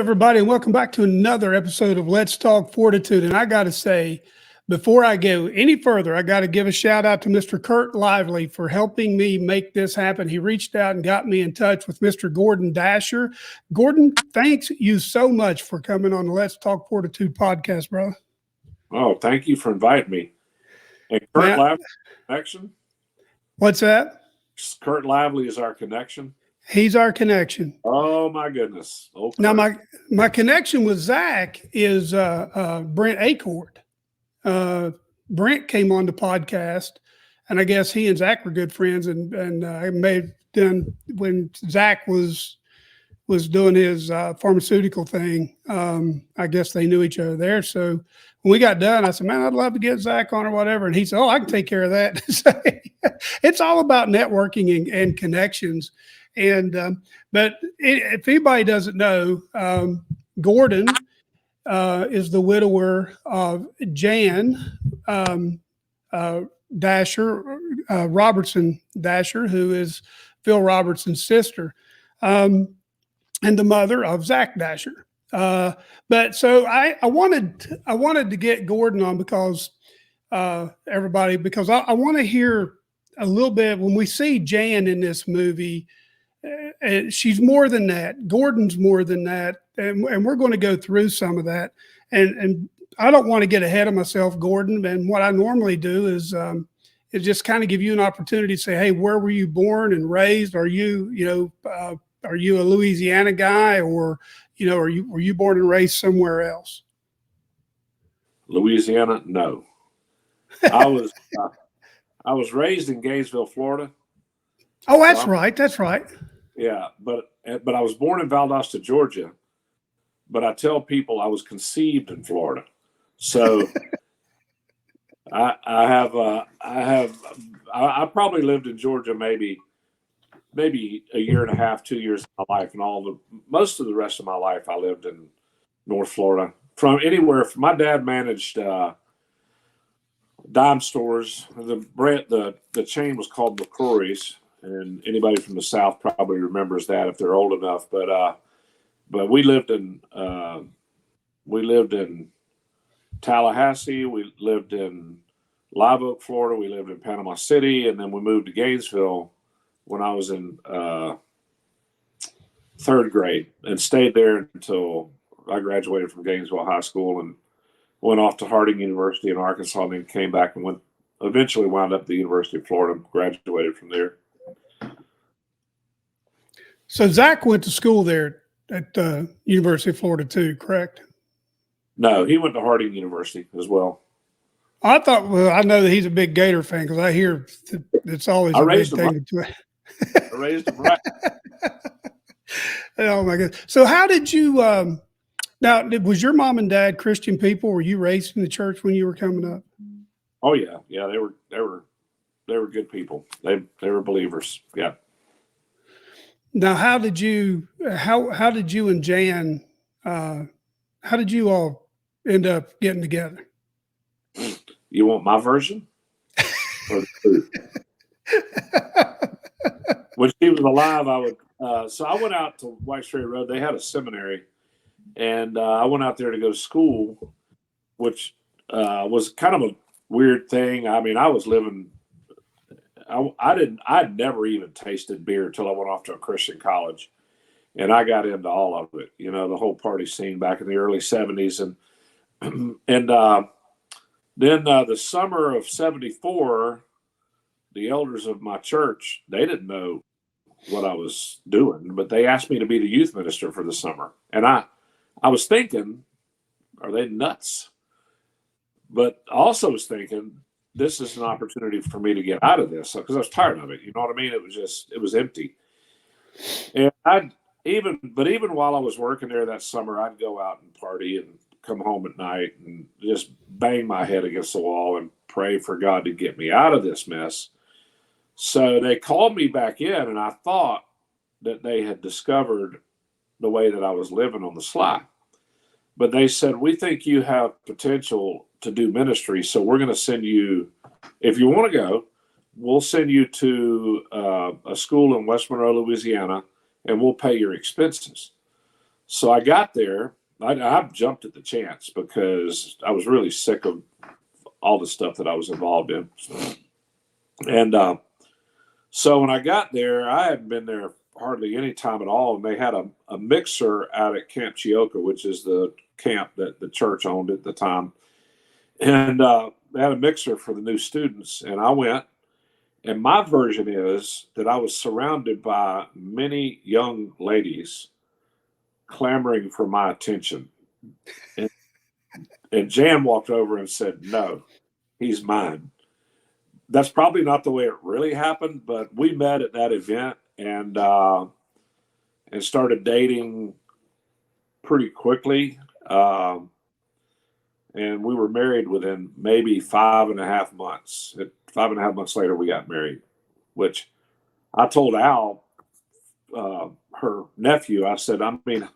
everybody, and welcome back to another episode of Let's Talk Fortitude. And I got to say, before I go any further, I got to give a shout out to Mr. Kurt Lively for helping me make this happen. He reached out and got me in touch with Mr. Gordon Dasher. Gordon, thanks you so much for coming on the Let's Talk Fortitude podcast, bro. Oh, thank you for inviting me. And Kurt Lively connection? What's that? Kurt Lively is our connection. He's our connection. Oh my goodness! Oh, now my connection with Zach is Brent Acord. Brent came on the podcast, and I guess he and Zach were good friends. And I may have done when Zach was doing his pharmaceutical thing. I guess they knew each other there. So when we got done, I said, "Man, I'd love to get Zach on or whatever." And he said, "Oh, I can take care of that." It's all about networking and connections. And but if anybody doesn't know, Gordon is the widower of Jan Robertson Dasher, who is Phil Robertson's sister, and the mother of Zach Dasher. But so I wanted to get Gordon on because I want to hear a little bit when we see Jan in this movie. She's more than that. Gordon's more than that, and we're going to go through some of that. And I don't want to get ahead of myself, Gordon. And what I normally do is just kind of give you an opportunity to say, "Hey, where were you born and raised? Are you a Louisiana guy, or were you born and raised somewhere else?" Louisiana, no. I was raised in Gainesville, Florida. Oh, that's right. That's right. Yeah, but I was born in Valdosta, Georgia. But I tell people I was conceived in Florida. So I probably lived in Georgia maybe a year and a half, 2 years of my life, and most of the rest of my life I lived in North Florida. From anywhere, my dad managed dime stores. The chain was called McCrory's, and anybody from the South probably remembers that if they're old enough. But we lived in Tallahassee. We lived in Live Oak, Florida. We lived in Panama City, and then we moved to Gainesville when I was in third grade, and stayed there until I graduated from Gainesville High School and went off to Harding University in Arkansas, and then came back and eventually wound up at the University of Florida, graduated from there. So Zach went to school there at the University of Florida too, correct? No, he went to Harding University as well. I know that he's a big Gator fan because I hear it's always a big thing. I raised him right. Oh my God! So how did you? Now, was your mom and dad Christian people? Were you raised in the church when you were coming up? Oh yeah, they were good people. They were believers. Yeah. Now, how did you and Jan? How did you all end up getting together? You want my version? Or the truth? When she was alive, I would. So I went out to White Straight Road. They had a seminary, and I went out there to go to school, which was kind of a weird thing. I mean, I was living. I'd never even tasted beer until I went off to a Christian college, and I got into all of it. The whole party scene back in the early '70s, and then the summer of '74, the elders of my church, they didn't know what I was doing, but they asked me to be the youth minister for the summer, and I was thinking, are they nuts? But I also was thinking, this is an opportunity for me to get out of this, because I was tired of it. You know what I mean? It was empty. And even while I was working there that summer, I'd go out and party and come home at night and just bang my head against the wall and pray for God to get me out of this mess. So they called me back in, and I thought that they had discovered the way that I was living on the sly. But they said, "We think you have potential to do ministry, so we're going to send you, if you want to go, we'll send you to a school in West Monroe, Louisiana, and we'll pay your expenses." So I got there. I jumped at the chance because I was really sick of all the stuff that I was involved in. And so when I got there, I hadn't been there hardly any time at all. And they had a mixer out at Camp Chioka, which is the camp that the church owned at the time. And they had a mixer for the new students. And I went. And my version is that I was surrounded by many young ladies clamoring for my attention. And Jan walked over and said, "No, he's mine." That's probably not the way it really happened, but we met at that event and started dating pretty quickly. And we were married within maybe 5.5 months. 5.5 months later, we got married, which I told Al, her nephew, I said, I mean,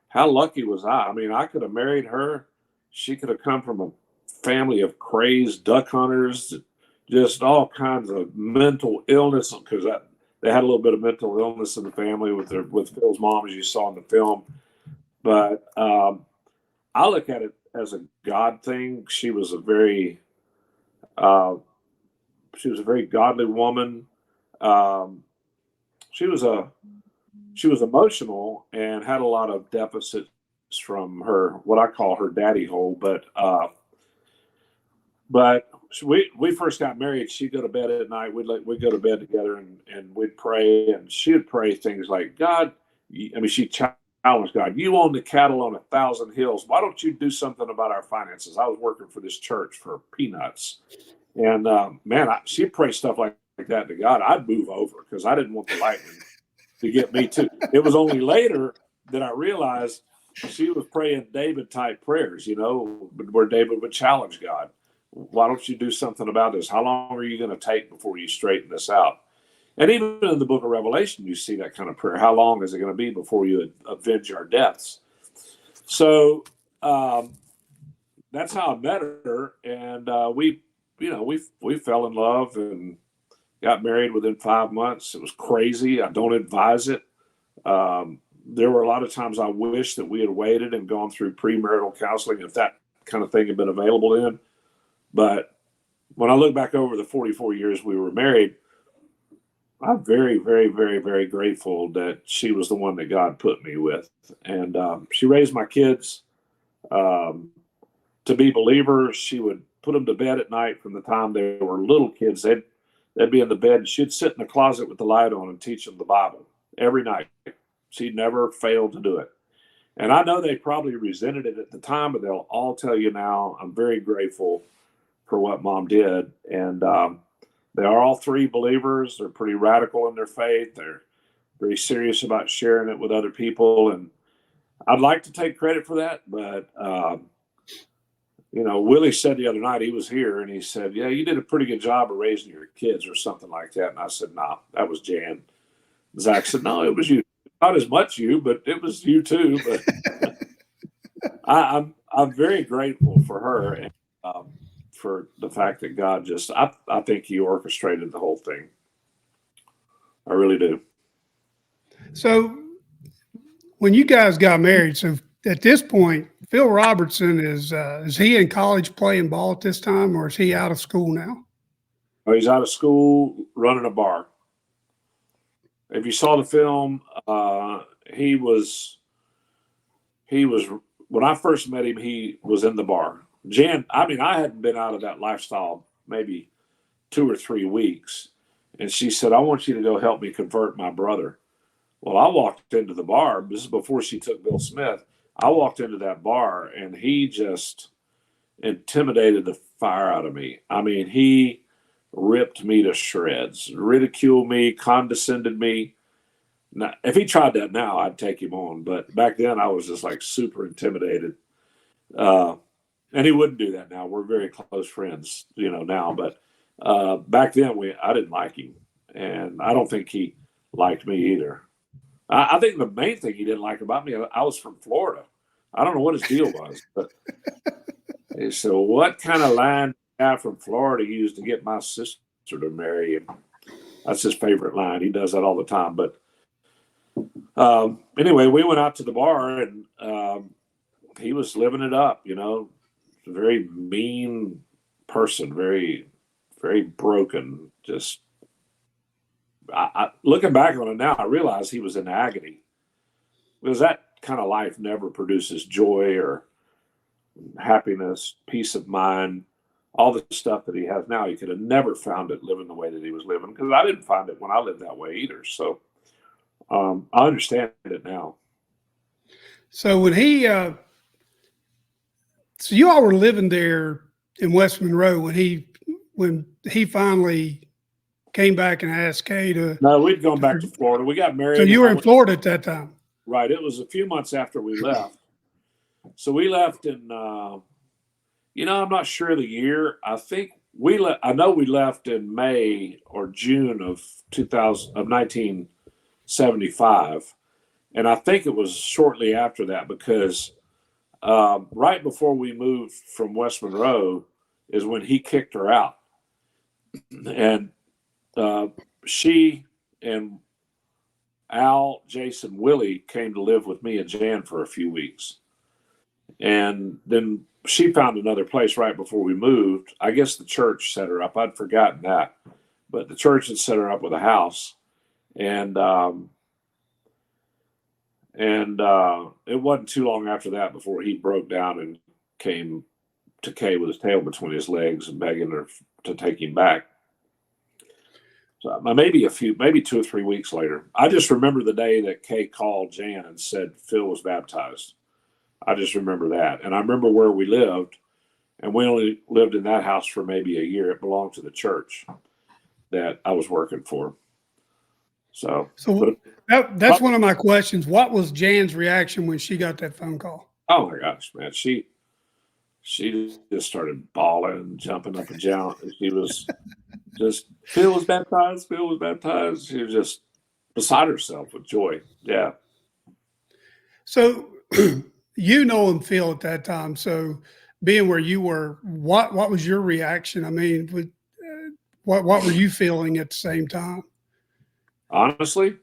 how lucky was I? I mean, I could have married her. She could have come from a family of crazed duck hunters, just all kinds of mental illness, because they had a little bit of mental illness in the family with Phil's mom, as you saw in the film. But I look at it as a God thing. She was a very godly woman. She was emotional and had a lot of deficits from her, what I call her daddy hole. But we first got married. She'd go to bed at night. We'd go to bed together and we'd pray. And she would pray things like, God, she challenged God. You own the cattle on 1,000 hills. Why don't you do something about our finances? I was working for this church for peanuts. And she'd pray stuff like that to God. I'd move over because I didn't want the lightning to get me too. It was only later that I realized she was praying David type prayers, where David would challenge God. Why don't you do something about this? How long are you going to take before you straighten this out? And even in the book of Revelation, you see that kind of prayer. How long is it going to be before you avenge our deaths? So that's how I met her. And we fell in love and got married within 5 months. It was crazy. I don't advise it. There were a lot of times I wish that we had waited and gone through premarital counseling if that kind of thing had been available then. But when I look back over the 44 years we were married, I'm very, very, very, very grateful that she was the one that God put me with. And she raised my kids to be believers. She would put them to bed at night from the time they were little kids. They'd be in the bed. And she'd sit in the closet with the light on and teach them the Bible every night. She never failed to do it. And I know they probably resented it at the time, but they'll all tell you now, I'm very grateful for what Mom did. And they are all three believers. They're pretty radical in their faith. They're very serious about sharing it with other people. And I'd like to take credit for that. But, Willie said the other night, he was here, and he said, yeah, you did a pretty good job of raising your kids or something like that. And I said, no, that was Jan. Zach said, no, it was you. Not as much you, but it was you too. But I'm very grateful for her and for the fact that God I think he orchestrated the whole thing. I really do. So when you guys got married, so at this point, Phil Robertson is he in college playing ball at this time, or is he out of school now? Oh, he's out of school running a bar. If you saw the film, he was when I first met him, he was in the bar. Jan, I hadn't been out of that lifestyle maybe 2 or 3 weeks. And she said, I want you to go help me convert my brother. Well, I walked into the bar. This is before she took Bill Smith. I walked into that bar and he just intimidated the fire out of me. He ripped me to shreds, ridiculed me, condescended me. Now, if he tried that now, I'd take him on. But back then, I was just like super intimidated. And he wouldn't do that now. We're very close friends, now. But back then, I didn't like him. And I don't think he liked me either. I think the main thing he didn't like about me, I was from Florida. I don't know what his deal was. But he said, what kind of line guy from Florida used to get my sister to marry him? That's his favorite line. He does that all the time. But Anyway, we went out to the bar, and he was living it up. A very mean person, very, very broken. Just looking back on it now, I realize he was in agony, because that kind of life never produces joy or happiness, peace of mind, all the stuff that he has now. He could have never found it living the way that he was living, because I didn't find it when I lived that way either. So I understand it now. So when so you all were living there in West Monroe when he finally came back and asked Kay to. No, we'd gone back to Florida. We got married. So you were in Florida at that time, right? It was a few months after we left. So we left in, I'm not sure the year. I think I know we left in May or June of 1975, and I think it was shortly after that, because right before we moved from West Monroe is when he kicked her out, and she and Al, Jason, Willie came to live with me and Jan for a few weeks. And then she found another place right before we moved. I guess the church set her up. I'd forgotten that. But the church had set her up with a house. And it wasn't too long after that before he broke down and came to Kay with his tail between his legs and begging her to take him back. So maybe 2 or 3 weeks later. I just remember the day that Kay called Jan and said Phil was baptized. I just remember that. And I remember where we lived, and we only lived in that house for maybe a year. It belonged to the church that I was working for. So that's one of my questions. What was Jan's reaction when she got that phone call? Oh my gosh, man. She just started bawling, jumping up and down. She was just, Phil was baptized. Phil was baptized. She was just beside herself with joy. Yeah. So you know him, Phil, at that time. So being where you were, what was your reaction? I mean, what were you feeling at the same time? Honestly?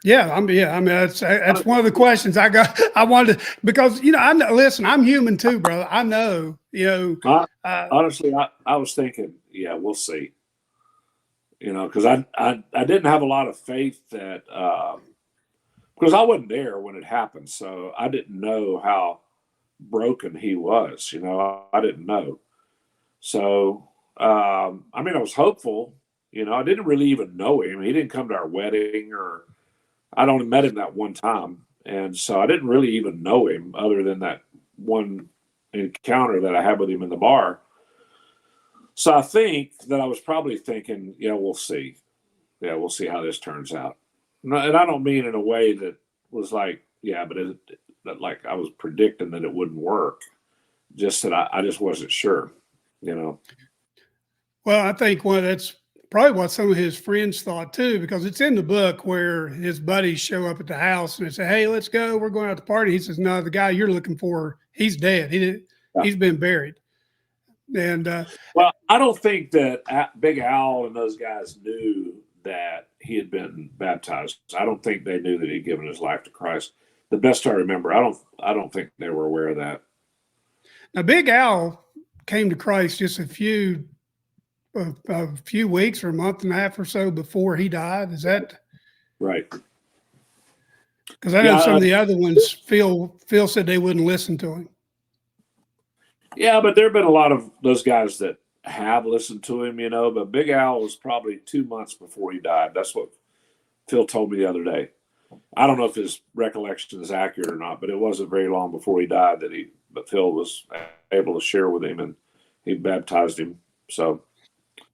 Yeah, I mean, that's one of the questions I got. I wanted to, because I'm human too, brother. I know, honestly, I was thinking, yeah, we'll see. Because I didn't have a lot of faith that, because I wasn't there when it happened, so I didn't know how broken he was. I didn't know. So, I was hopeful. I didn't really even know him. He didn't come to our wedding, or I'd only met him that one time. And so I didn't really even know him other than that one encounter that I had with him in the bar. So I think that I was probably thinking, we'll see. Yeah, we'll see how this turns out. And I don't mean in a way that was like, that like I was predicting that it wouldn't work. Just that I just wasn't sure, Well, I think that's probably what some of his friends thought too, because it's in the book where his buddies show up at the house and they say, "Hey, let's go. We're going out to party." He says, "No, the guy you're looking for, he's dead. He's been buried." And well, I don't think that Big Al and those guys knew that he had been baptized. I don't think they knew that he'd given his life to Christ. The best I remember, I don't think they were aware of that. Now, Big Al came to Christ just a few weeks or a month and a half or so before he died. Is that right? Because I know some of the other ones, Phil said they wouldn't listen to him. Yeah, but there have been a lot of those guys that have listened to him, but Big Al was probably 2 months before he died. That's what Phil told me the other day. I don't know if his recollection is accurate or not, but it wasn't very long before he died but Phil was able to share with him, and he baptized him. So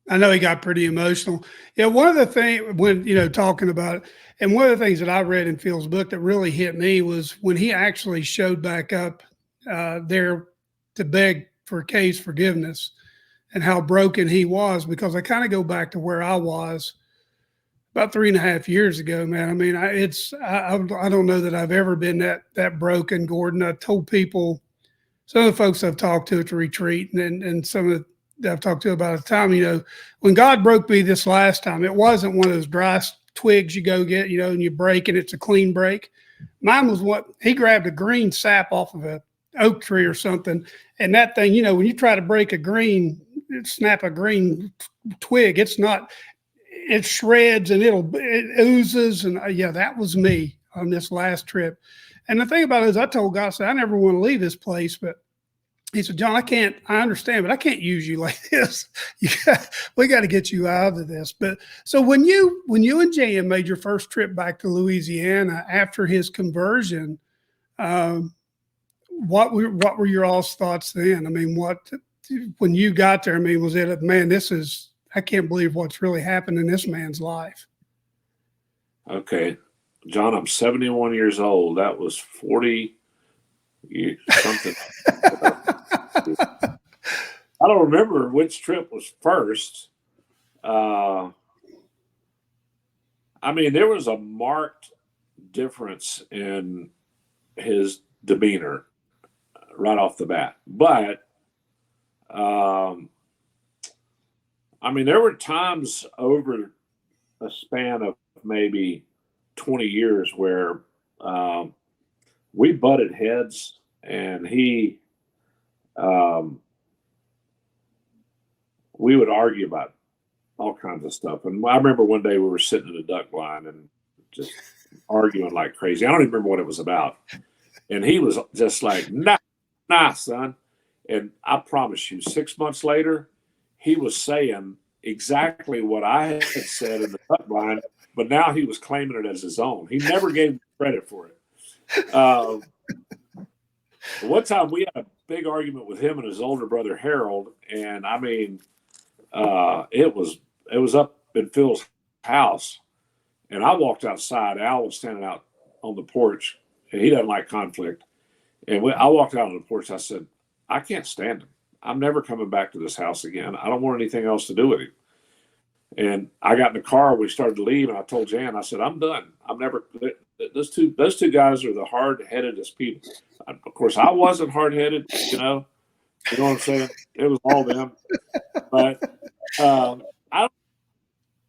I know he got pretty emotional. Yeah, one of the things when, talking about it, and one of the things that I read in Phil's book that really hit me was when he actually showed back up there to beg for Kay's forgiveness and how broken he was, because I kind of go back to where I was about 3.5 years ago, man. I mean, I don't know that I've ever been that broken, Gordon. I told people, some of the folks I've talked to at the retreat and some of that I've talked to about the time, when God broke me this last time, it wasn't one of those dry twigs you go get, and you break and it's a clean break. Mine was he grabbed a green sap off of a oak tree or something. And that thing, when you try to snap a green twig, it shreds and it oozes. And yeah, that was me on this last trip. And the thing about it is I told God, I said, I never want to leave this place, but he said, John, I understand, but I can't use you like this. We got to get you out of this. But so when you and Jan made your first trip back to Louisiana after his conversion, what were your all's thoughts then? I mean, when you got there, I mean, was it, man, I can't believe what's really happened in this man's life. Okay. John, I'm 71 years old. That was 40 something. I don't remember which trip was first. I mean, there was a marked difference in his demeanor right off the bat. But, I mean, there were times over a span of maybe 20 years where we butted heads, and we would argue about all kinds of stuff. And I remember one day we were sitting in a duck blind and just arguing like crazy. I don't even remember what it was about. And he was just like, nah, son. And I promise you, 6 months later, he was saying exactly what I had said in the duck blind, but now he was claiming it as his own. He never gave me credit for it. One time we had a big argument with him and his older brother Harold, and I mean, it was up in Phil's house, and I walked outside. Al was standing out on the porch, and he doesn't like conflict. And I walked out on the porch. I said, I can't stand him. I'm never coming back to this house again. I don't want anything else to do with him. And I got in the car. We started to leave, and I told Jan, I said, I'm done. I'm never. Those two guys are the hard-headedest people. Of course, I wasn't hard-headed. You know what I'm saying? It was all them. But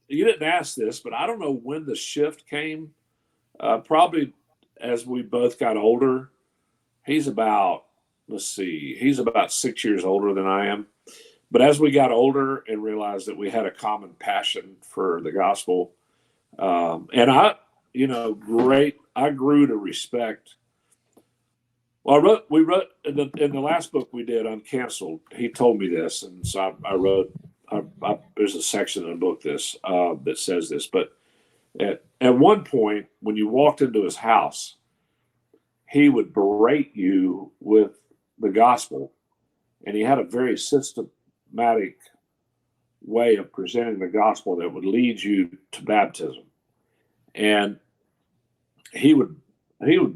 you didn't ask this, but I don't know when the shift came. Probably as we both got older. He's about 6 years older than I am. But as we got older and realized that we had a common passion for the gospel, and I grew to respect. Well, we wrote in the last book we did, Uncanceled. He told me this, and so I wrote. There's a section in the book that says this. But at one point, when you walked into his house, he would berate you with the gospel, and he had a very systematic way of presenting the gospel that would lead you to baptism. And he would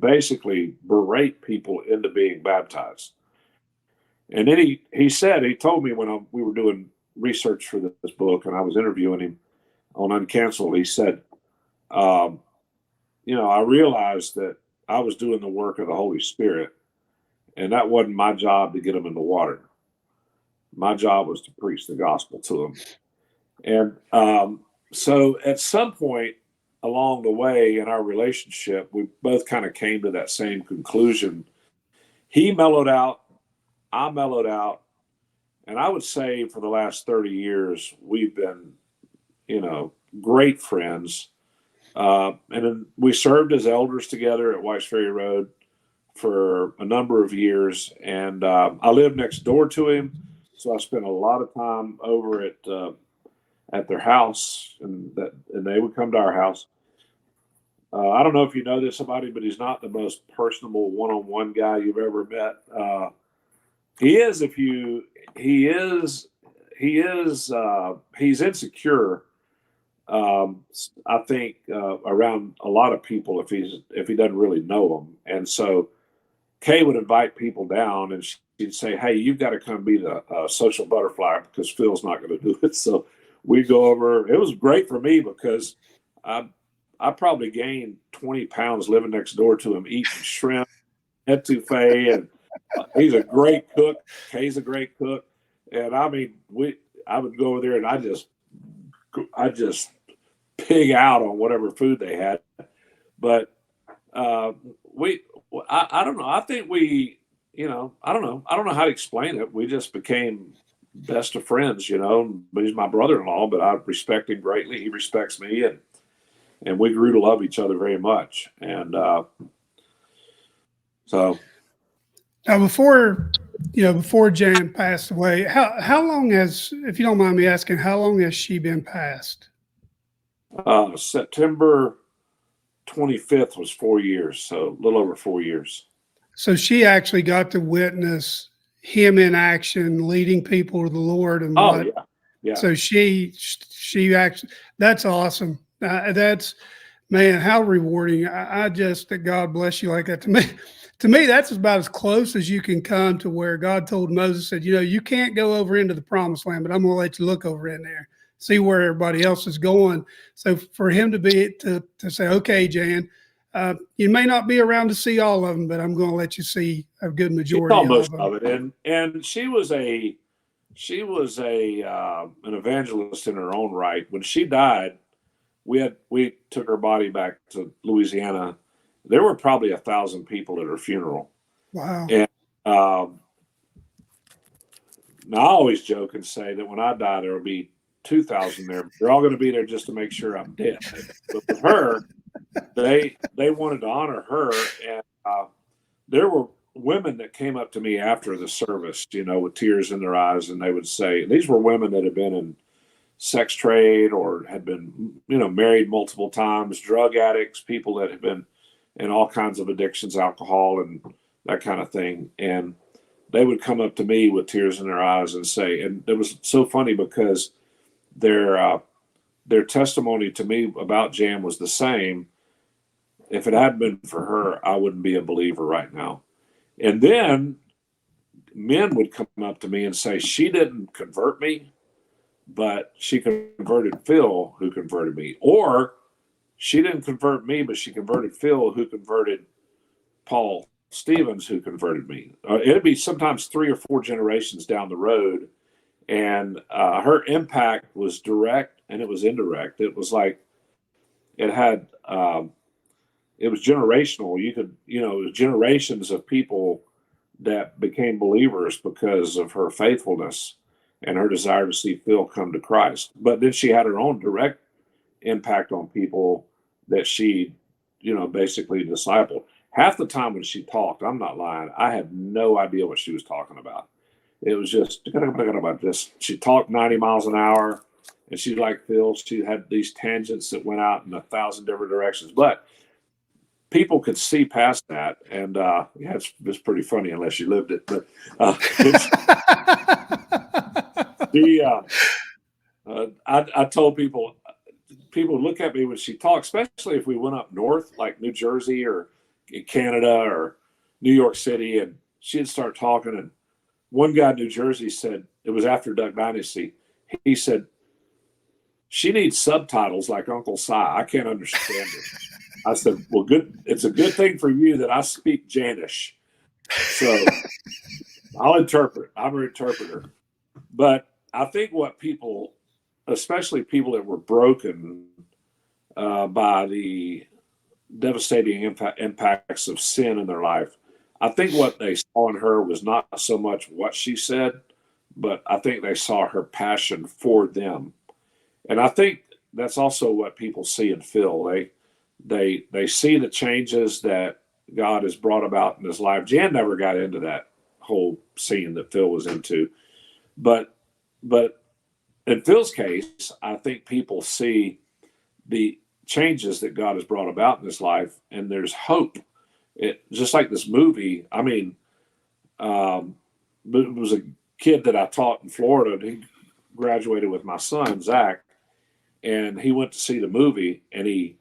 basically berate people into being baptized. And then he told me when we were doing research for this book and I was interviewing him on Uncanceled, he said, I realized that I was doing the work of the Holy Spirit, and that wasn't my job to get them in the water. My job was to preach the gospel to them. And so at some point along the way in our relationship, we both kind of came to that same conclusion. He mellowed out, I mellowed out, and I would say for the last 30 years, we've been, great friends. And then we served as elders together at Weiss Ferry Road for a number of years. And I lived next door to him, so I spent a lot of time over at their house, and they would come to our house. I don't know if you know this about him, but he's not the most personable one-on-one guy you've ever met. He's insecure. I think around a lot of people if he doesn't really know them. And so Kay would invite people down, and she'd say, "Hey, you've got to come be the social butterfly because Phil's not going to do it." So we go over. It was great for me because I probably gained 20 pounds living next door to him, eating shrimp, etouffee, and he's a great cook. Kay's a great cook. And I mean, I would go over there and I just pig out on whatever food they had. But I don't know. I think I don't know. I don't know how to explain it. We just became best of friends, but he's my brother-in-law, but I respect him greatly. He respects me, and we grew to love each other very much. And so now before Jan passed away, how long has, if you don't mind me asking, how long has she been passed? September 25th was 4 years, so a little over 4 years. So she actually got to witness him in action, leading people to the Lord. And yeah. So she actually, that's awesome. That's, man, how rewarding. I just, that God bless you like that. To me, that's about as close as you can come to where God told Moses, said, you can't go over into the promised land, but I'm going to let you look over in there, see where everybody else is going. So for him to say, okay, Jan, you may not be around to see all of them, but I'm going to let you see a good majority of most of it. And she was an evangelist in her own right. When she died, we took her body back to Louisiana. There were probably 1,000 people at her funeral. Wow. And now I always joke and say that when I die, there will be 2,000 there. But they're all going to be there just to make sure I'm dead. But with her, they wanted to honor her, and there were women that came up to me after the service, with tears in their eyes, and they would say, these were women that had been in sex trade or had been, married multiple times, drug addicts, people that had been in all kinds of addictions, alcohol and that kind of thing. And they would come up to me with tears in their eyes and say, and it was so funny because their testimony to me about Jan was the same. If it hadn't been for her, I wouldn't be a believer right now. And then men would come up to me and say, she didn't convert me, but she converted Phil, who converted me. Or she didn't convert me, but she converted Phil, who converted Paul Stevens, who converted me. It'd be sometimes 3 or 4 generations down the road. And her impact was direct and it was indirect. It was like it had... it was generational. It was generations of people that became believers because of her faithfulness and her desire to see Phil come to Christ. But then she had her own direct impact on people that she, basically discipled. Half the time when she talked, I'm not lying, I had no idea what she was talking about. It was just, she talked 90 miles an hour, and she's like Phil, she had these tangents that went out in 1,000 different directions. But people could see past that, and it's pretty funny unless you lived it. But I told people look at me when she talked, especially if we went up north, like New Jersey or Canada or New York City, and she'd start talking. And one guy in New Jersey said, it was after Duck Dynasty, he said, she needs subtitles like Uncle Si. I can't understand it. I said, well, good. It's a good thing for you that I speak Janish. So I'll interpret. I'm an interpreter. But I think what people, especially people that were broken by the devastating impacts of sin in their life, I think what they saw in her was not so much what she said, but I think they saw her passion for them. And I think that's also what people see in Phil. They see the changes that God has brought about in his life. Jan never got into that whole scene that Phil was into. But in Phil's case, I think people see the changes that God has brought about in his life, and there's hope. It just like this movie. I mean, it was a kid that I taught in Florida. And he graduated with my son, Zach, and he went to see the movie, and he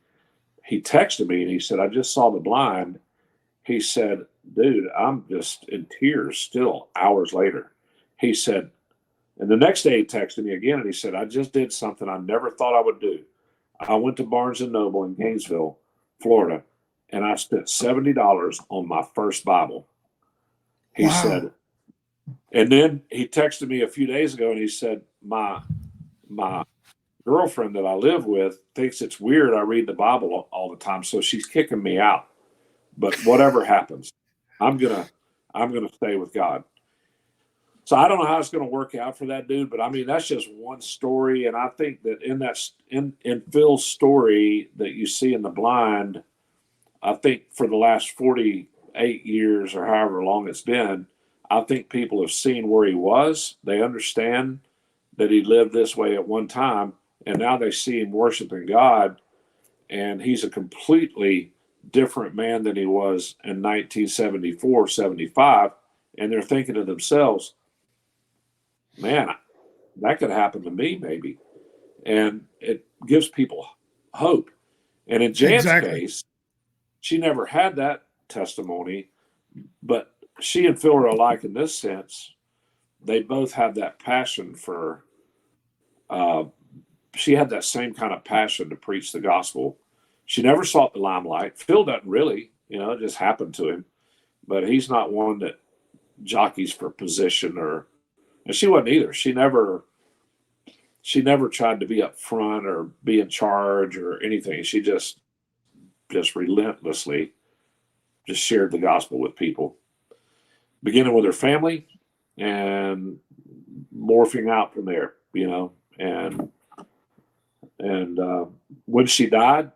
texted me and he said, I just saw The Blind. He said, dude, I'm just in tears still hours later. He said, and the next day he texted me again and he said, I just did something I never thought I would do. I went to Barnes & Noble in Gainesville, Florida, and I spent $70 on my first Bible. He said, and then he texted me a few days ago and he said, my girlfriend that I live with thinks it's weird I read the Bible all the time, so she's kicking me out. But whatever happens, I'm gonna stay with God. So I don't know how it's going to work out for that dude, but I mean that's just one story, and I think that in Phil's story that you see in The Blind, I think for the last 48 years or however long it's been, I think people have seen where he was. They understand that he lived this way at one time, and now they see him worshiping God, and he's a completely different man than he was in 1974, 75, and they're thinking to themselves, man, that could happen to me maybe. And it gives people hope. And in Jan's case, she never had that testimony, but she and Phil are alike in this sense. They both have that passion for, she had that same kind of passion to preach the gospel. She never sought the limelight. Phil doesn't really, it just happened to him. But he's not one that jockeys for position and she wasn't either. She never tried to be up front or be in charge or anything. She just relentlessly just shared the gospel with people, beginning with her family and morphing out from there, and when she died,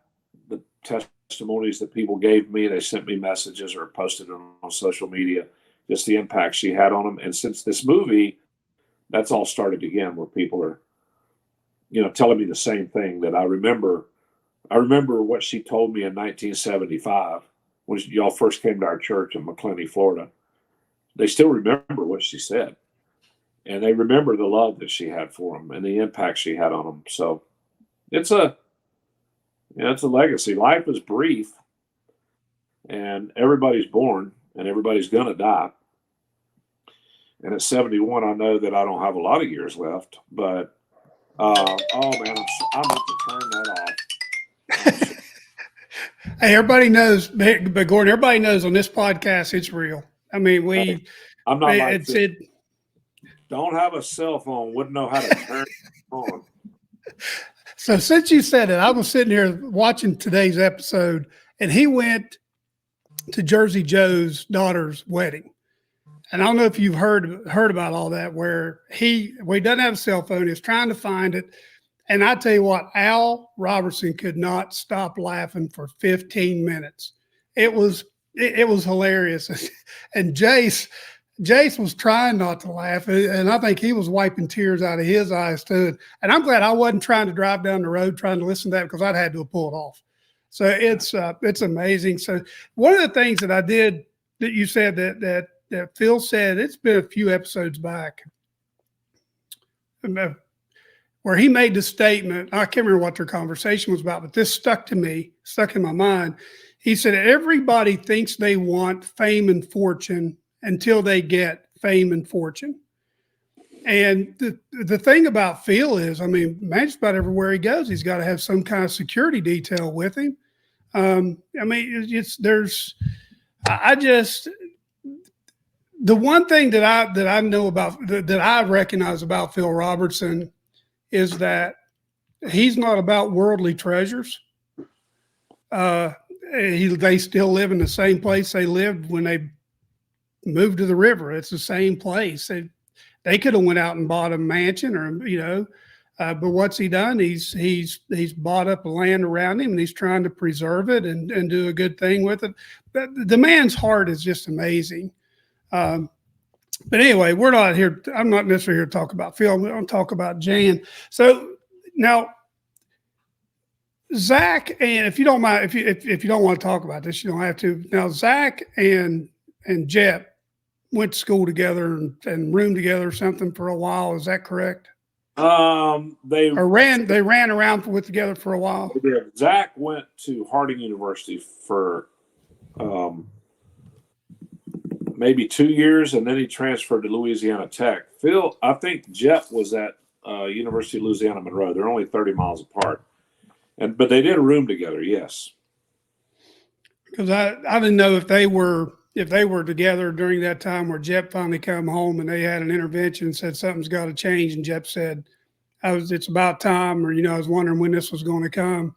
the testimonies that people gave me, they sent me messages or posted them on social media, just the impact she had on them. And since this movie, that's all started again, where people are, telling me the same thing that I remember what she told me in 1975 when y'all first came to our church in McClenny, Florida. They still remember what she said, and they remember the love that she had for them and the impact she had on them. So it's a legacy. Life is brief, and everybody's born and everybody's going to die. And at 71, I know that I don't have a lot of years left, but oh man, I'm going to turn that off. Hey, everybody knows, but Gordon, everybody knows on this podcast, it's real. I mean, I'm not like this. Don't have a cell phone, wouldn't know how to turn it on. So since you said it, I was sitting here watching today's episode, and he went to Jersey Joe's daughter's wedding. And I don't know if you've heard about all that, where he doesn't have a cell phone. He's trying to find it. And I tell you what, Al Robertson could not stop laughing for 15 minutes. It was hilarious. And Jace was trying not to laugh. And I think he was wiping tears out of his eyes too. And I'm glad I wasn't trying to drive down the road trying to listen to that, because I'd had to pull it off. So it's amazing. So one of the things that I did that you said that Phil said, it's been a few episodes back, where he made the statement, I can't remember what their conversation was about, but this stuck in my mind. He said, everybody thinks they want fame and fortune until they get fame and fortune. And the thing about Phil is, man, just about everywhere he goes, he's got to have some kind of security detail with him. The one thing that I know about, that I recognize about Phil Robertson, is that he's not about worldly treasures. They still live in the same place they lived when they moved to the river. It's the same place. They could have went out and bought a mansion, or but what's he done? He's bought up land around him, and he's trying to preserve it and do a good thing with it. But the man's heart is just amazing. But anyway, we're not here. I'm not necessarily here to talk about Phil. We're going to talk about Jan. So now, Zach, and if you don't mind, if you don't want to talk about this, you don't have to. Now, Zach and Jet went to school together and roomed together or something for a while. Is that correct? They ran around together for a while. Zach went to Harding University for maybe 2 years, and then he transferred to Louisiana Tech. Phil, I think Jet was at University of Louisiana Monroe. They're only 30 miles apart, but they did a room together. Yes, because I didn't know if they were together during that time where Jep finally come home and they had an intervention and said something's got to change, and Jep said, it's about time, or I was wondering when this was going to come.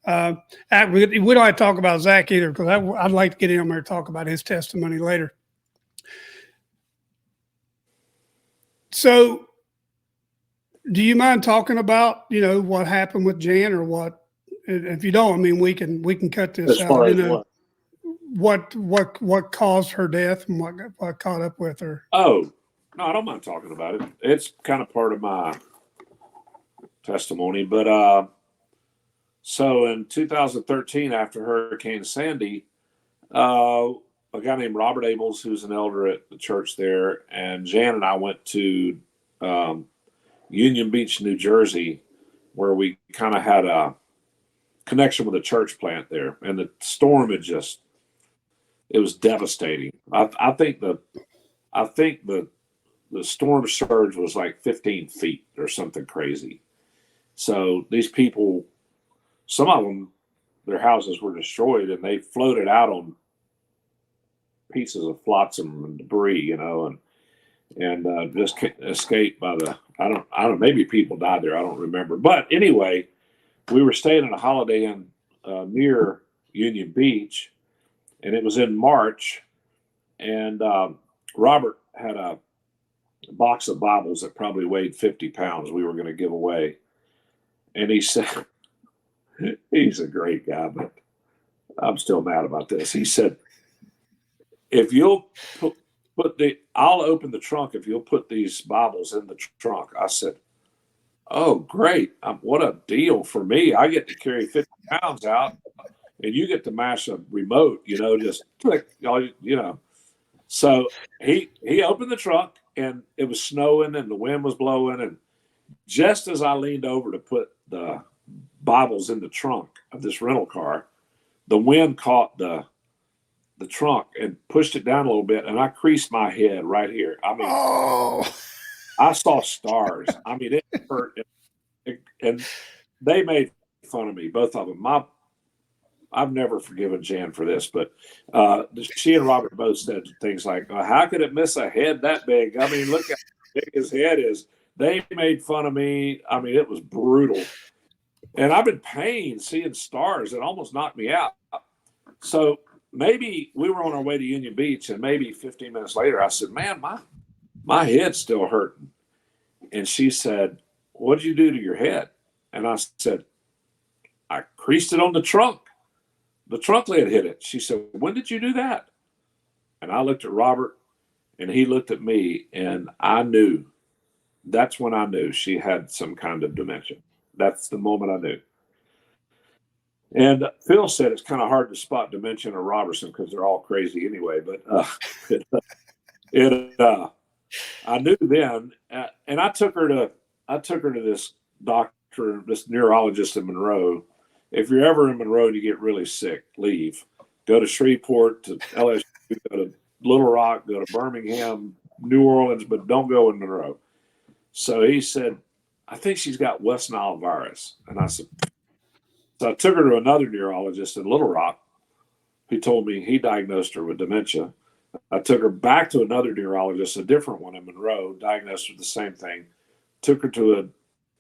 We don't have to talk about Zach either, because I'd like to get him there to talk about his testimony later. So, do you mind talking about what happened with Jan, or what? If you don't, I mean, we can cut this As far out. as What caused her death, and what caught up with her? Oh, no, I don't mind talking about it. It's kind of part of my testimony. But so in 2013, after Hurricane Sandy, a guy named Robert Abels, who's an elder at the church there, and Jan and I went to Union Beach, New Jersey, where we kind of had a connection with a church plant there. And the storm it was devastating. I think the storm surge was like 15 feet or something crazy. So these people, some of them, their houses were destroyed, and they floated out on pieces of flotsam and debris, and just escaped by I don't know, maybe people died there. I don't remember. But anyway, we were staying at a Holiday Inn near Union Beach, and it was in March, and Robert had a box of Bibles that probably weighed 50 pounds we were going to give away. And he said, he's a great guy, but I'm still mad about this. He said, if you'll I'll open the trunk if you'll put these Bibles in the trunk. I said, oh, great. What a deal for me. I get to carry 50 pounds out, and you get to mash a remote, just click, So he opened the trunk, and it was snowing, and the wind was blowing. And just as I leaned over to put the Bibles in the trunk of this rental car, the wind caught the trunk and pushed it down a little bit, and I creased my head right here. I mean, I saw stars. I mean, it hurt. And they made fun of me, both of them. I've never forgiven Jan for this, but she and Robert both said things like, how could it miss a head that big? I mean, look how big his head is. They made fun of me. I mean, it was brutal. And I've been pained seeing stars. It almost knocked me out. So maybe we were on our way to Union Beach, and maybe 15 minutes later, I said, man, my head's still hurting. And she said, what'd you do to your head? And I said, I creased it on the trunk. The trunk lid hit it. She said, when did you do that? And I looked at Robert, and he looked at me, and that's when I knew she had some kind of dementia. That's the moment I knew. And Phil said it's kind of hard to spot dementia or Robertson because they're all crazy anyway. But I knew then, and I took her to this doctor, this neurologist in Monroe. If you're ever in Monroe and you get really sick, leave. Go to Shreveport, to LSU, go to Little Rock, go to Birmingham, New Orleans, but don't go in Monroe. So he said, I think she's got West Nile virus. And I said, so I took her to another neurologist in Little Rock, who told me he diagnosed her with dementia. I took her back to another neurologist, a different one in Monroe, diagnosed with the same thing. Took her to a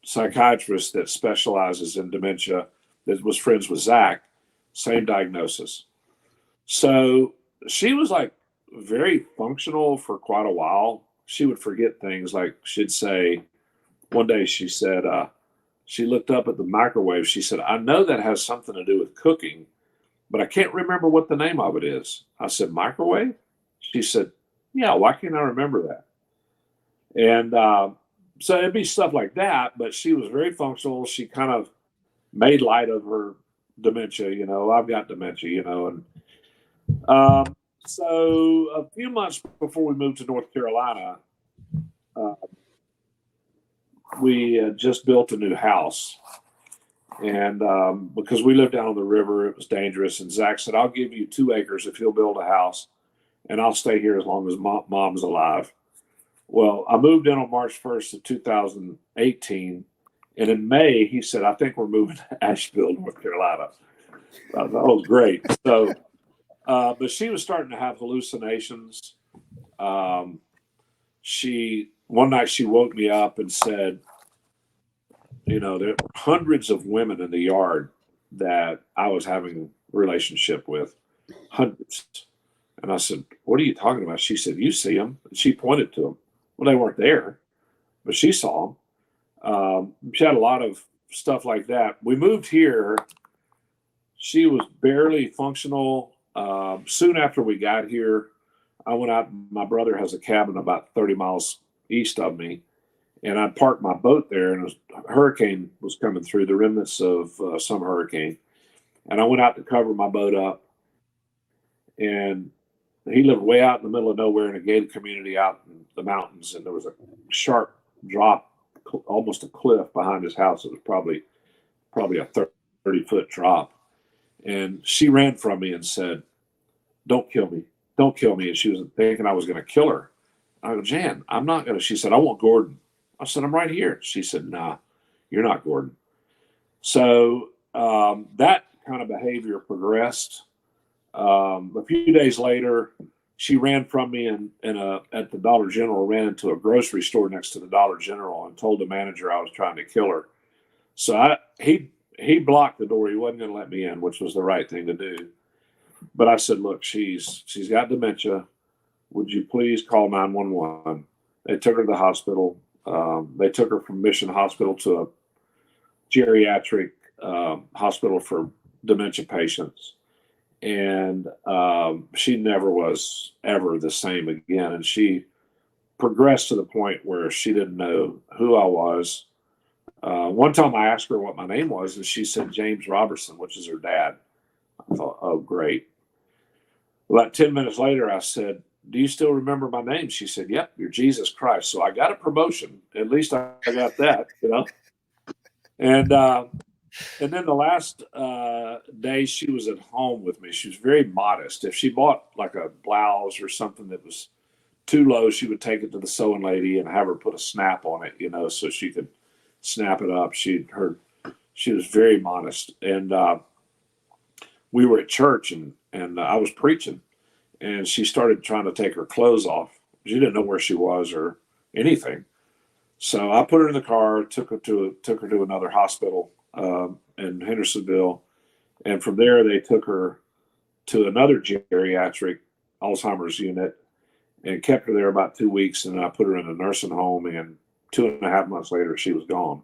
psychiatrist that specializes in dementia, that was friends with Zach, same diagnosis. So she was like very functional for quite a while. She would forget things, like she'd say, one day she said, she looked up at the microwave. She said, I know that has something to do with cooking, but I can't remember what the name of it is. I said, microwave? She said, yeah, why can't I remember that? And so it'd be stuff like that, but she was very functional. She kind of made light of her dementia, I've got dementia, and so a few months before we moved to North Carolina, we just built a new house. And because we lived down on the river, it was dangerous. And Zach said, I'll give you 2 acres if you'll build a house, and I'll stay here as long as mom's alive. Well, I moved in on March 1st of 2018. And in May, he said, I think we're moving to Asheville, North Carolina. I thought, oh, great. So, but she was starting to have hallucinations. One night she woke me up and said, you know, there were hundreds of women in the yard that I was having a relationship with, hundreds. And I said, "What are you talking about?" She said, "You see them." And she pointed to them. Well, they weren't there, but she saw them. She had a lot of stuff like that. We moved here. She was barely functional. Soon after we got here, I went out. My brother has a cabin about 30 miles east of me, and I parked my boat there, and a hurricane was coming through, the remnants of some hurricane. And I went out to cover my boat up, and he lived way out in the middle of nowhere in a gated community out in the mountains, and there was a sharp drop, almost a cliff behind his house. It was probably a 30-foot drop. And she ran from me and said, "Don't kill me. Don't kill me." And she was thinking I was going to kill her. I go, "Jan, I'm not going to." She said, "I want Gordon." I said, "I'm right here." She said, "Nah, you're not Gordon." So that kind of behavior progressed. A few days later, she ran from me and at the Dollar General, ran into a grocery store next to the Dollar General and told the manager I was trying to kill her. So he blocked the door. He wasn't going to let me in, which was the right thing to do. But I said, "Look, she's got dementia. Would you please call 911?" They took her to the hospital. They took her from Mission Hospital to a geriatric hospital for dementia patients. And she never was ever the same again. And she progressed to the point where she didn't know who I was. One time I asked her what my name was, and she said James Robertson, which is her dad. I thought, oh, great. About 10 minutes later, I said, "Do you still remember my name?" She said, "Yep, you're Jesus Christ." So I got a promotion. At least I got that, you know. And then the last day she was at home with me, she was very modest. If she bought like a blouse or something that was too low, she would take it to the sewing lady and have her put a snap on it, you know, so she could snap it up. She was very modest. And we were at church, and I was preaching, and she started trying to take her clothes off. She didn't know where she was or anything. So I put her in the car, took her to another hospital in Hendersonville, and from there they took her to another geriatric Alzheimer's unit and kept her there about 2 weeks. And I put her in a nursing home, and 2.5 months later she was gone.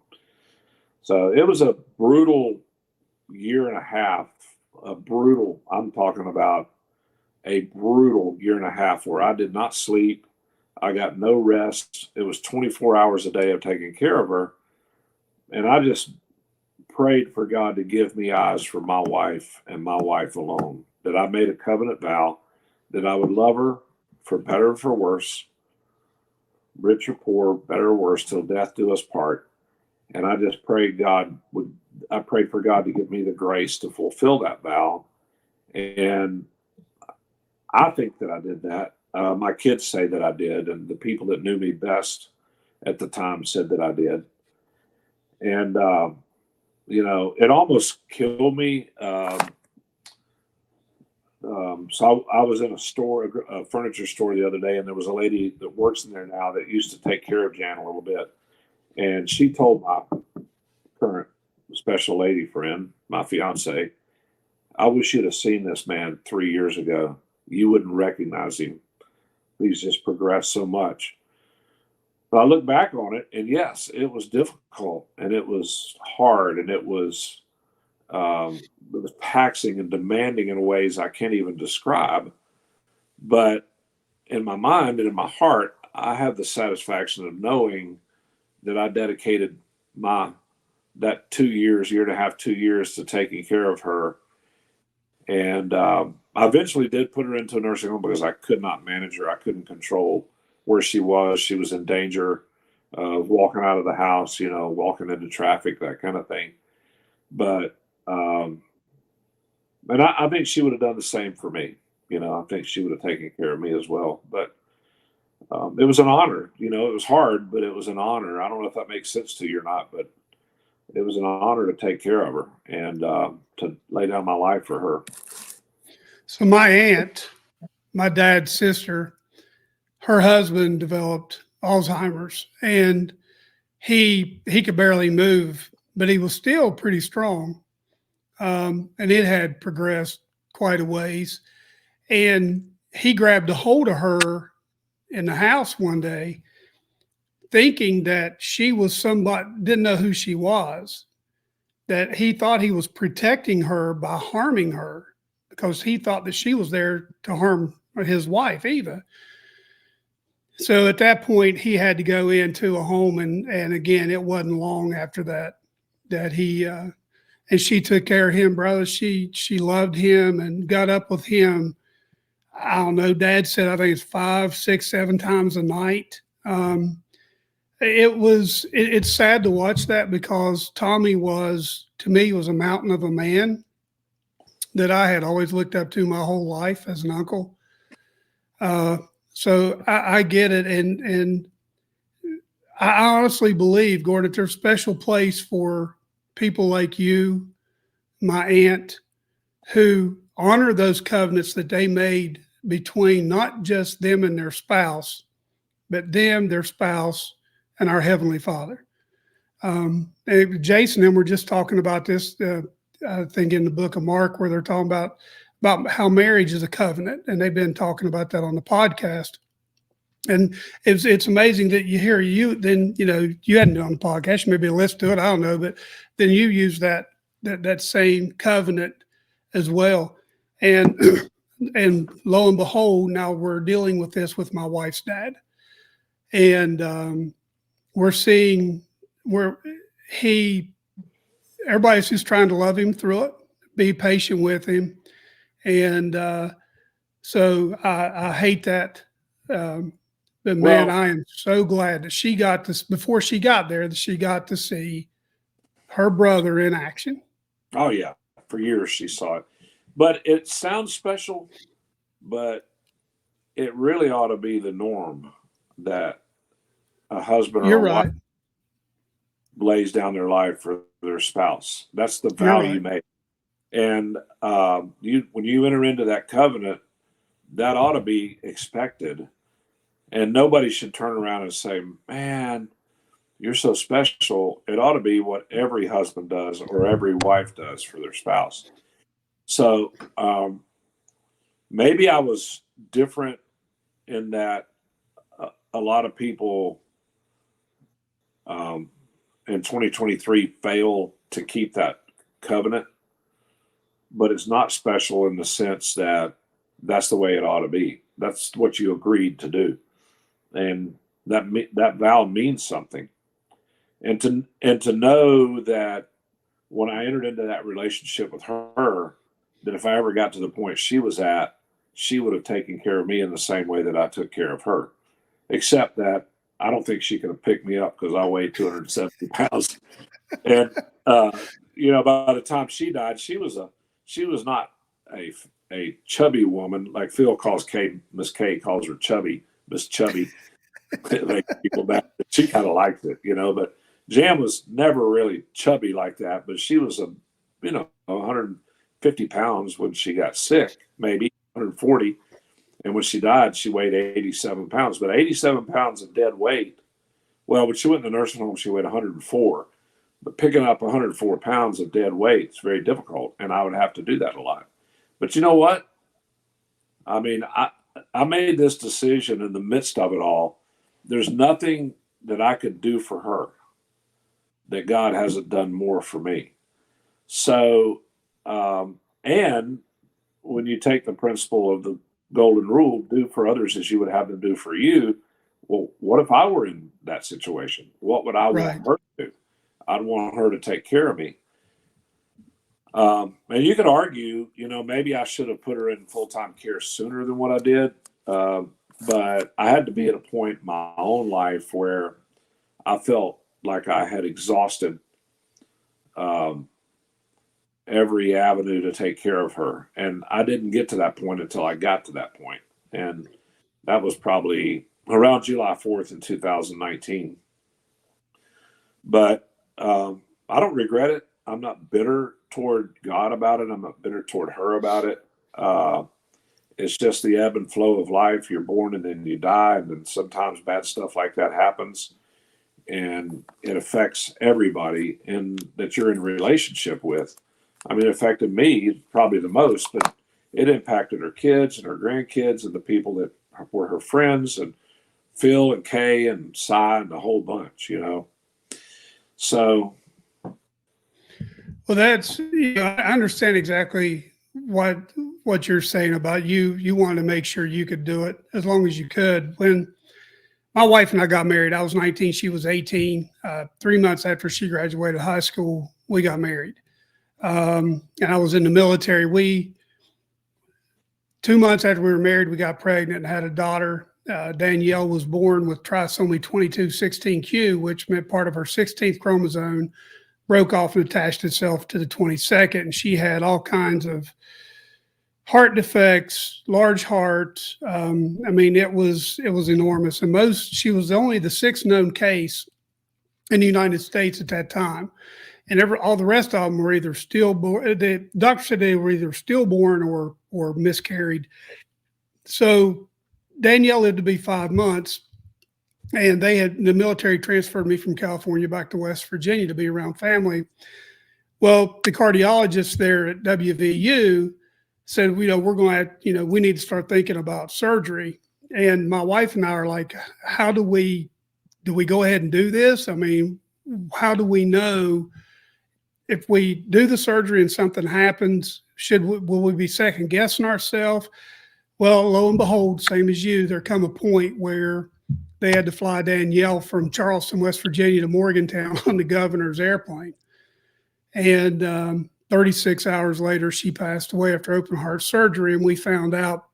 So it was a brutal year and a half. I'm talking about a brutal year and a half where I did not sleep. I got no rest. It was 24 hours a day of taking care of her. And I just prayed for God to give me eyes for my wife and my wife alone. That I made a covenant vow that I would love her for better or for worse, rich or poor, better or worse, till death do us part. And I just prayed I prayed for God to give me the grace to fulfill that vow. And I think that I did that. My kids say that I did, and the people that knew me best at the time said that I did. And you know, it almost killed me. So I was in a furniture store the other day, and there was a lady that works in there now that used to take care of Jan a little bit. And she told my current special lady friend, my fiance, "I wish you'd have seen this man 3 years ago. You wouldn't recognize him. He's just progressed so much." But I look back on it, and yes, it was difficult, and it was hard, and it was taxing and demanding in ways I can't even describe. But in my mind and in my heart, I have the satisfaction of knowing that I dedicated that 2 years, year and a half, 2 years to taking care of her. And I eventually did put her into a nursing home because I could not manage her. I couldn't control where she was. She was in danger of walking out of the house, you know, walking into traffic, that kind of thing. But and I think she would have done the same for me. You know, I think she would have taken care of me as well. But it was an honor. You know, it was hard, but it was an honor. I don't know if that makes sense to you or not, but it was an honor to take care of her and to lay down my life for her. So my aunt, my dad's sister, her husband developed Alzheimer's, and he could barely move. but he was still pretty strong. And it had progressed quite a ways. And he grabbed a hold of her in the house one day, thinking that she was somebody, didn't know who she was, that he thought he was protecting her by harming her because he thought that she was there to harm his wife, Eva. So at that point, he had to go into a home, and again, it wasn't long after that he and she took care of him, brother. She loved him and got up with him. I don't know. Dad said I think it's 5, 6, 7 times a night. It's sad to watch that because Tommy was, to me, was a mountain of a man that I had always looked up to my whole life as an uncle. So I get it, and I honestly believe, Gordon, that there's a special place for people like you, my aunt, who honor those covenants that they made between not just them and their spouse, but them, their spouse, and our Heavenly Father. And Jason and we're just talking about this, I think in the book of Mark, where they're talking about how marriage is a covenant, and they've been talking about that on the podcast. And it's amazing that you hear you hadn't done on the podcast, maybe listen to it, I don't know, but then you use that same covenant as well. And and lo and behold, now we're dealing with this with my wife's dad, and we're seeing where everybody's just trying to love him through it, be patient with him, and so I hate that. But man, I am so glad that she got this before she got there, that she got to see her brother in action. Oh yeah, for years she saw it. But it sounds special, but it really ought to be the norm that a husband or You're a wife right. lays down their life for their spouse. That's the You're vow right. you make. And when you enter into that covenant, that ought to be expected. And nobody should turn around and say, man, you're so special. It ought to be what every husband does or every wife does for their spouse. So maybe I was different in that a lot of people in 2023 fail to keep that covenant, but it's not special in the sense that that's the way it ought to be. That's what you agreed to do. And that vow means something. And to know that when I entered into that relationship with her, that if I ever got to the point she was at, she would have taken care of me in the same way that I took care of her. Except that I don't think she could have picked me up because I weighed 270 pounds. And by the time she died, she was not a chubby woman like Phil calls Miss K calls her chubby, Miss Chubby. Like people back, she kind of liked it, but Jan was never really chubby like that, but she was 150 pounds when she got sick, maybe 140. And when she died, she weighed 87 pounds, but 87 pounds of dead weight. Well, when she went in the nursing home, she weighed 104, but picking up 104 pounds of dead weight is very difficult. And I would have to do that a lot. But you know what? I mean, I made this decision in the midst of it all. There's nothing that I could do for her that God hasn't done more for me. So, and when you take the principle of the golden rule, do for others as you would have them do for you. Well, what if I were in that situation? What would I want her to do? I'd want her to take care of me. And you could argue, maybe I should have put her in full-time care sooner than what I did. But I had to be at a point in my own life where I felt like I had exhausted every avenue to take care of her. And I didn't get to that point until I got to that point. And that was probably around July 4th in 2019. But I don't regret it. I'm not bitter toward God about it. I'm not bitter toward her about it. It's just the ebb and flow of life. You're born and then you die. And then sometimes bad stuff like that happens. and it affects everybody that you're in a relationship with. I mean, it affected me probably the most, but it impacted her kids and her grandkids and the people that were her friends, and Phil and Kay and Cy and the whole bunch, So, Well, I understand exactly what you're saying about you. You wanted to make sure you could do it as long as you could. When my wife and I got married, I was 19, she was 18. 3 months after she graduated high school, we got married. And I was in the military. 2 months after we were married, we got pregnant and had a daughter. Danielle was born with trisomy 2216q, which meant part of her 16th chromosome broke off and attached itself to the 22nd. And she had all kinds of heart defects, large heart. I mean, it was enormous. And she was only the sixth known case in the United States at that time. And all the rest of them were either stillborn. The doctor said they were either stillborn or miscarried. So Danielle lived to be 5 months, and the military transferred me from California back to West Virginia to be around family. Well, the cardiologist there at WVU said, we're going to, we need to start thinking about surgery. And my wife and I are like, how do we go ahead and do this? I mean, how do we know if we do the surgery and something happens, will we be second guessing ourselves? Well, lo and behold, same as you, there come a point where they had to fly Danielle from Charleston, West Virginia to Morgantown on the governor's airplane. And 36 hours later, she passed away after open heart surgery. And we found out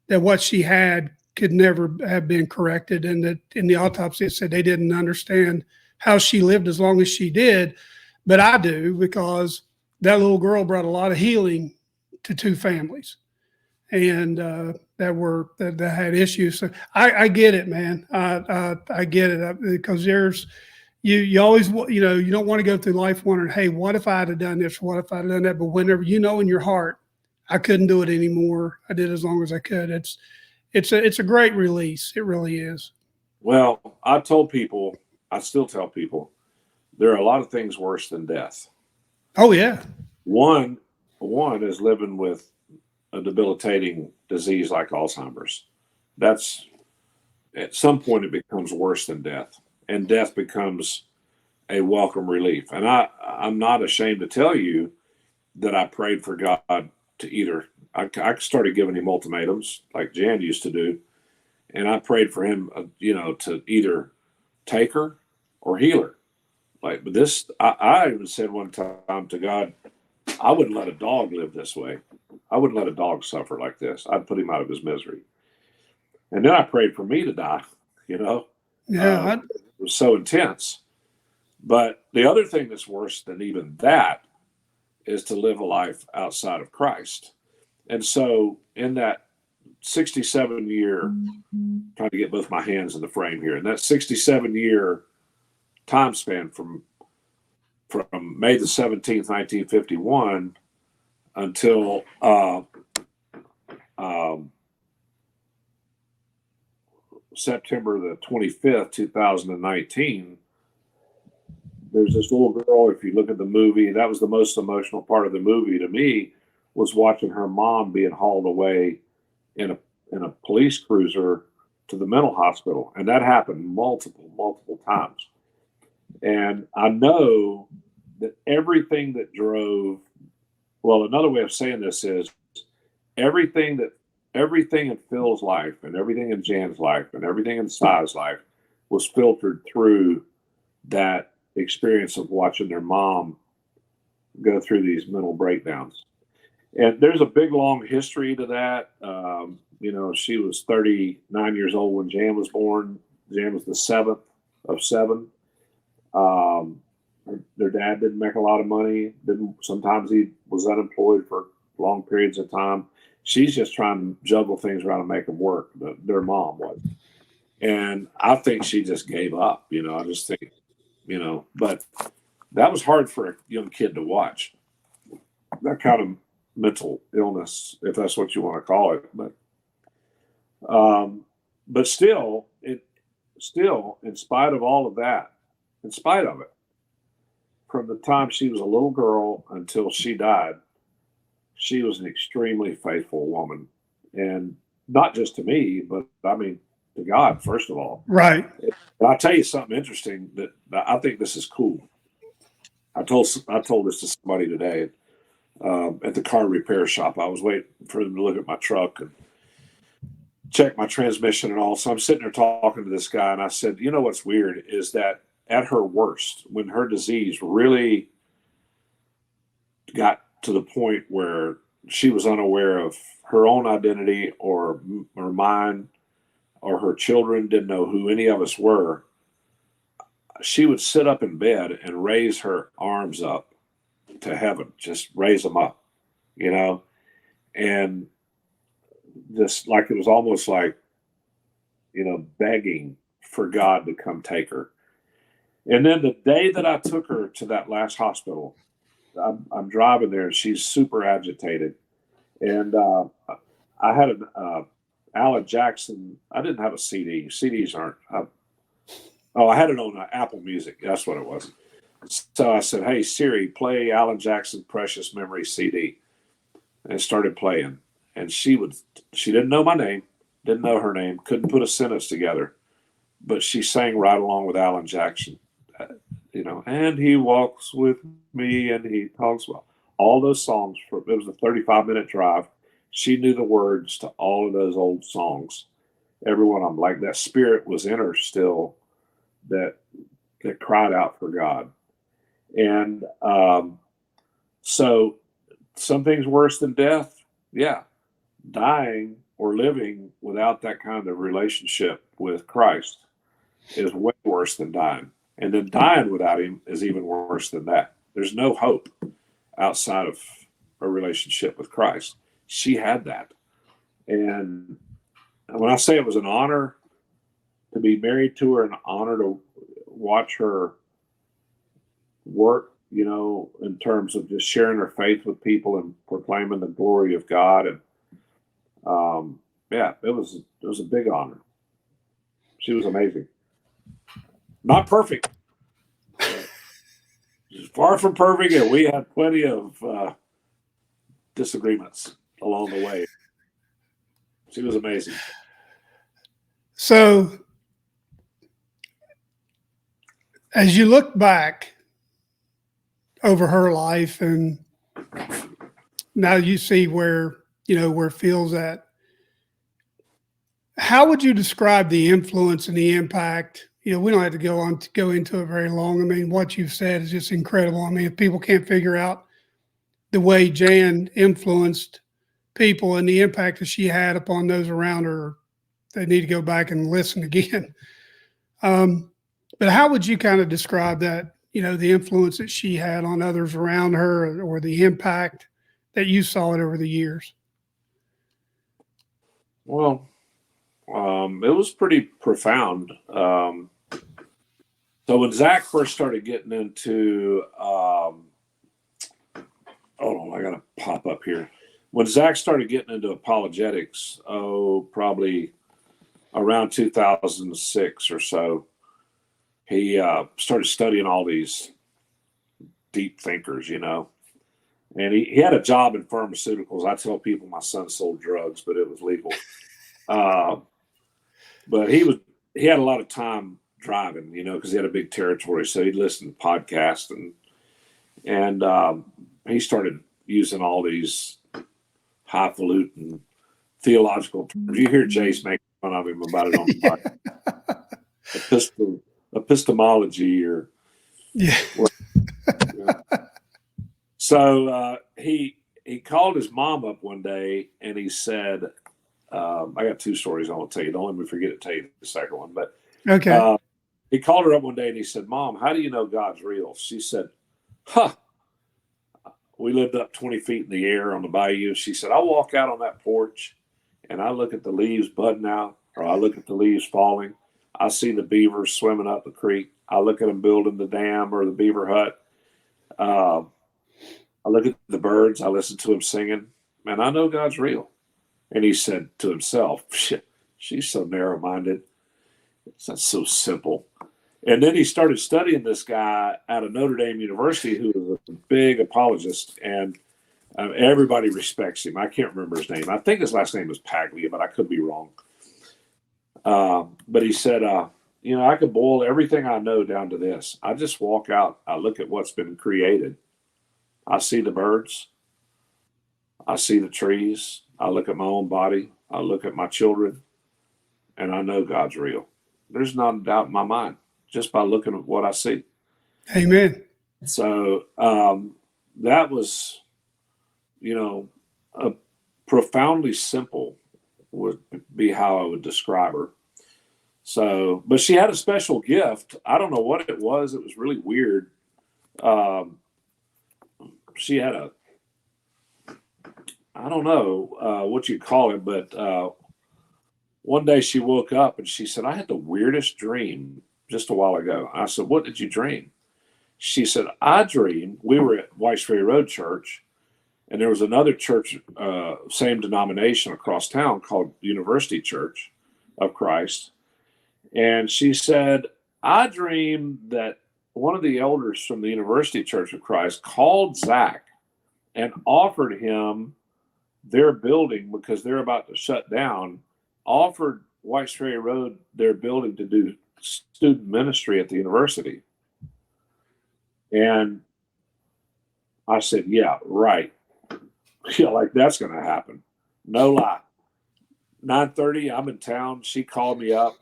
that what she had could never have been corrected. And that in the autopsy, it said they didn't understand how she lived as long as she did. But I do, because that little girl brought a lot of healing to two families, and that had issues. So I get it, man. I get it, because you always, you don't want to go through life wondering, hey, what if I had done this? What if I had done that? But whenever in your heart, I couldn't do it anymore, I did as long as I could. It's a great release. It really is. Well, I still tell people, there are a lot of things worse than death. Oh, yeah. One is living with a debilitating disease like Alzheimer's. That's, at some point, it becomes worse than death, and death becomes a welcome relief. And I'm not ashamed to tell you that I prayed for God to I started giving him ultimatums like Jan used to do, and I prayed for him, to either take her or heal her. But this, I even said one time to God, I wouldn't let a dog live this way. I wouldn't let a dog suffer like this. I'd put him out of his misery. And then I prayed for me to die, Yeah. It was so intense. But the other thing that's worse than even that is to live a life outside of Christ. And so in that 67-year, trying to get both my hands in the frame here, in that 67-year time span from May the 17th, 1951 until September the 25th, 2019, there's this little girl. If you look at the movie, that was the most emotional part of the movie to me, was watching her mom being hauled away in a police cruiser to the mental hospital. And that happened multiple times. And I know that everything that another way of saying this is everything in Phil's life and everything in Jan's life and everything in Cy's life was filtered through that experience of watching their mom go through these mental breakdowns. And there's a big, long history to that. She was 39 years old when Jan was born. Jan was the seventh of seven. Their dad didn't make a lot of money. Sometimes he was unemployed for long periods of time. She's just trying to juggle things around and make them work. Their mom was. And I think she just gave up, I just think, but that was hard for a young kid to watch. That kind of mental illness, if that's what you want to call it. But still, in spite of all of that, in spite of it, from the time she was a little girl until she died, she was an extremely faithful woman. And not just to me, but I mean, to God, first of all. Right. And I'll tell you something interesting that I think this is cool. I told this to somebody today at the car repair shop. I was waiting for them to look at my truck and check my transmission and all. So I'm sitting there talking to this guy, and I said, you know what's weird is that at her worst, when her disease really got to the point where she was unaware of her own identity or mine, or her children didn't know who any of us were, she would sit up in bed and raise her arms up to heaven, just raise them up, you know, and this, like, it was almost like, you know, begging for God to come take her. And then the day that I took her to that last hospital, I'm driving there and she's super agitated. And I had an Alan Jackson. I didn't have a CD. CDs aren't. I had it on Apple Music. That's what it was. So I said, hey, Siri, play Alan Jackson Precious Memory CD. And it started playing. And she didn't know my name, didn't know her name, couldn't put a sentence together. But she sang right along with Alan Jackson. You know, and he walks with me and he talks well. All those songs, it was a 35-minute drive. She knew the words to all of those old songs. Every one of them, like that spirit was in her still that cried out for God. And so some things worse than death, yeah. Dying or living without that kind of relationship with Christ is way worse than dying. And then dying without him is even worse than that. There's no hope outside of a relationship with Christ. She had that. And when I say it was an honor to be married to her, an honor to watch her work, you know, in terms of just sharing her faith with people and proclaiming the glory of God. And yeah, it was a big honor. She was amazing. Not perfect. Far from perfect, and we had plenty of disagreements along the way. She was amazing. So, as you look back over her life, and now you see where Phil's at, how would you describe the influence and the impact? You know, we don't have to go into it very long. I mean, what you've said is just incredible. I mean, if people can't figure out the way Jan influenced people and the impact that she had upon those around her, they need to go back and listen again. But how would you kind of describe that, you know, the influence that she had on others around her, or the impact that you saw it over the years? Well, it was pretty profound. So when Zach first started getting into, hold on, I got to pop up here. When Zach started getting into apologetics, probably around 2006 or so, he started studying all these deep thinkers, you know. And he had a job in pharmaceuticals. I tell people my son sold drugs, but it was legal. But he had a lot of time driving, you know, because he had a big territory. So he'd listen to podcasts, and he started using all these highfalutin theological terms. You hear Jace making fun of him about it on the podcast. Epistemology or yeah. So he called his mom up one day and he said, I got two stories I want to tell you. Don't let me forget to tell you the second one. But Okay. He called her up one day and he said, Mom, how do you know God's real? She said, we lived up 20 feet in the air on the bayou. She said, I walk out on that porch and I look at the leaves budding out, or I look at the leaves falling. I see the beavers swimming up the creek. I look at them building the dam or the beaver hut. I look at the birds. I listen to them singing. Man, I know God's real. And he said to himself, she's so narrow-minded. That's so simple. And then he started studying this guy out of Notre Dame University who was a big apologist, and everybody respects him. I can't remember his name. I think his last name was Paglia, but I could be wrong. But he said, I could boil everything I know down to this. I just walk out. I look at what's been created. I see the birds. I see the trees. I look at my own body. I look at my children, and I know God's real. There's not a doubt in my mind just by looking at what I see. Amen. So that was, a profoundly simple would be how I would describe her. So, but she had a special gift. I don't know what it was. It was really weird. She had I don't know what you call it, but one day she woke up and she said, I had the weirdest dream just a while ago. I said, what did you dream? She said, I dreamed we were at Whites Ferry Road Church, and there was another church, same denomination across town called University Church of Christ. And she said, I dreamed that one of the elders from the University Church of Christ called Zach and offered him their building because they're about to shut down, offered Whites Ferry Road their building to do student ministry at the university. And I said, yeah, right. Yeah, like that's going to happen. No lie. 9:30, I'm in town. She called me up.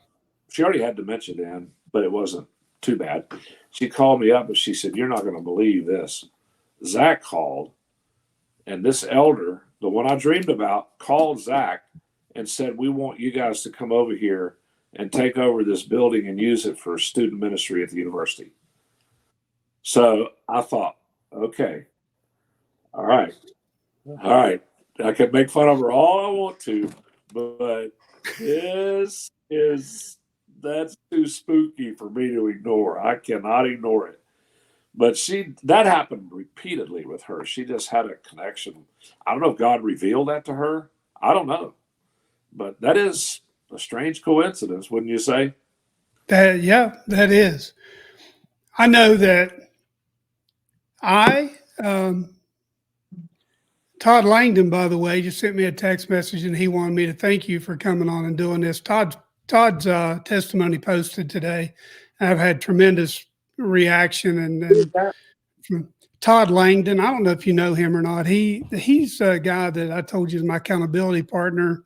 She already had dementia then, but it wasn't too bad. She called me up and she said, you're not going to believe this. Zach called, and this elder, the one I dreamed about, called Zach and said, we want you guys to come over here and take over this building and use it for student ministry at the university. So I thought, okay, all right. I can make fun of her all I want to, but that's too spooky for me to ignore. I cannot ignore it. But that happened repeatedly with her. She just had a connection. I don't know if God revealed that to her. I don't know. But that is a strange coincidence, wouldn't you say? That is. I know that Todd Langdon, by the way, just sent me a text message, and he wanted me to thank you for coming on and doing this. Todd's testimony posted today. I've had tremendous reaction, and from Todd Langdon. I don't know if you know him or not. He's a guy that I told you is my accountability partner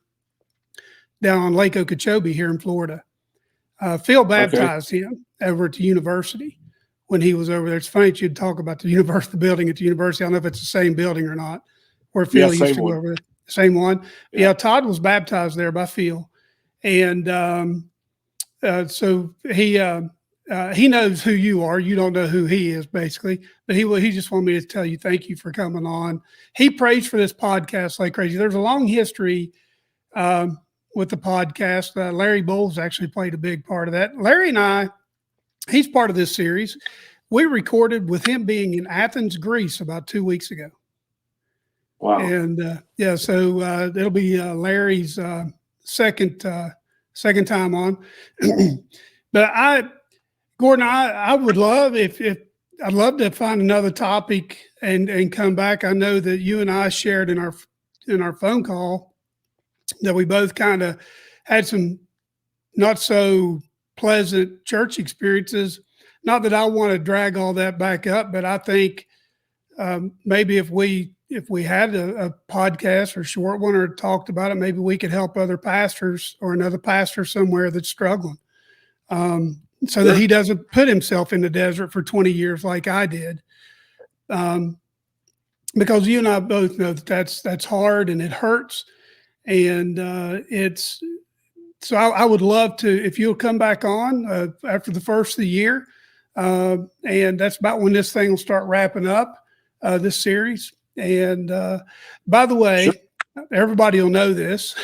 down on Lake Okeechobee here in Florida. Phil baptized him over at the university when he was over there. It's funny that you'd talk about the university building at the university. I don't know if it's the same building or not, where Phil used to go over there. Same one. Yeah, Todd was baptized there by Phil. And so he knows who you are. You don't know who he is, basically. But he just wanted me to tell you thank you for coming on. He prays for this podcast like crazy. There's a long history with the podcast. Larry Bowles actually played a big part of that. Larry and I, he's part of this series. We recorded with him being in Athens, Greece about 2 weeks ago. Wow. And so it'll be Larry's second time on. But Gordon, I would love I'd love to find another topic and come back. I know that you and I shared in our phone call that we both kind of had some not so pleasant church experiences. Not that I want to drag all that back up, but I think maybe if we had a podcast or short one or talked about it, maybe we could help other pastors or another pastor somewhere that's struggling, so that he doesn't put himself in the desert for 20 years like I did. Because you and I both know that's hard and it hurts. And so I would love to, if you'll come back on after the first of the year. And that's about when this thing will start wrapping up, this series. And by the way, everybody will know this.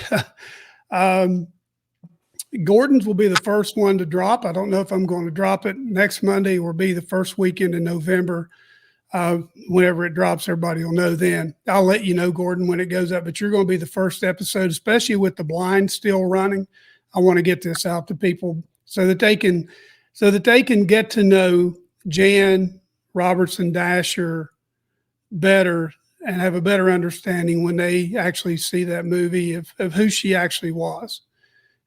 Gordon's will be the first one to drop. I don't know if I'm going to drop it next Monday or be the first weekend in November. Whenever it drops, everybody will know then. I'll let you know, Gordon, when it goes up, but you're going to be the first episode, especially with the blind still running. I want to get this out to people so that they can so that they can get to know Jan Robertson Dasher better and have a better understanding when they actually see that movie of who she actually was.